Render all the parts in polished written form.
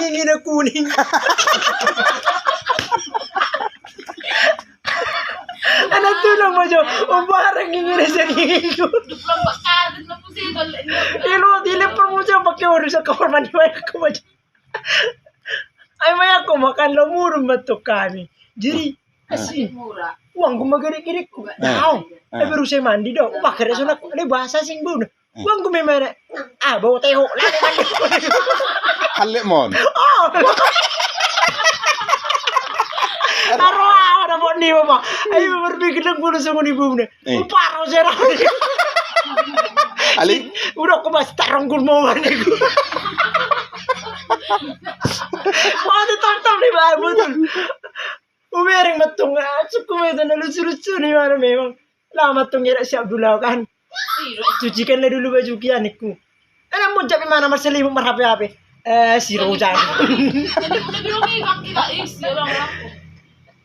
ngingi na kuning. Ano tulong mo, Jo? O parang ngingi na sa ngingi ko. Duplang bakaran na po siya. Ilo, dili pa mo siya pagkiwari sa kawarman ni Maya ko, Jo. Ay, Maya ko, makan lamurong matok kami. Jiri, kasi, Mura. uang gumagari-giri ko. Now, ay pero siya mandi daw. Bakit na ko, ano bahasa singbo na. Uang gumimana. Bawa tayo, lagi mandi ko. Halit mon. Oh! Araw na mo ni mama. Ay, marbigil lang muna sa mga nibo na. Uparo siya na. Ali, Udah ko mas tarong gulmawan ko. Mga tam-tam ni ba? Betul. Umering matong asok ko may na lusu-lusu ni mana memang. Lama tong ira si Abdullah kan. Cucikan na dulu baju kianik ko. Alam mo jabi mana marsali mo marhapi-hapi. Si Rojan. Nagulong kita is lang ako.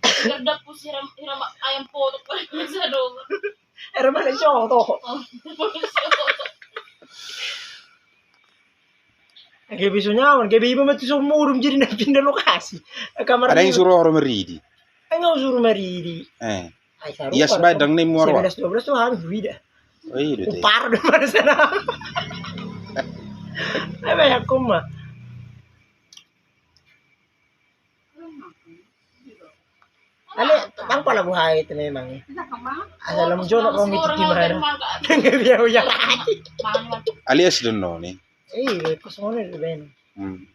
Ganda po siya hiram ayam poto pa sa doon. Era mana siya to. Kaya biso niya, kaya bibo matusok mo urum jadi na pindah lokasi. Kamar ada yang suruh orang meridi. Ay nga suruh maridi. Ay, Ay iya sebadang ni muarwa. 11-12 tuh habis vida. Oh iya deh. Upar na para sana. Ay banyak ko ma. Ale, tang pala buhay ito memang. Alam mo John ako may titimana. Nang gabi ako yan. Alias dun no ni. Eh, pas mo na rin. Hmm.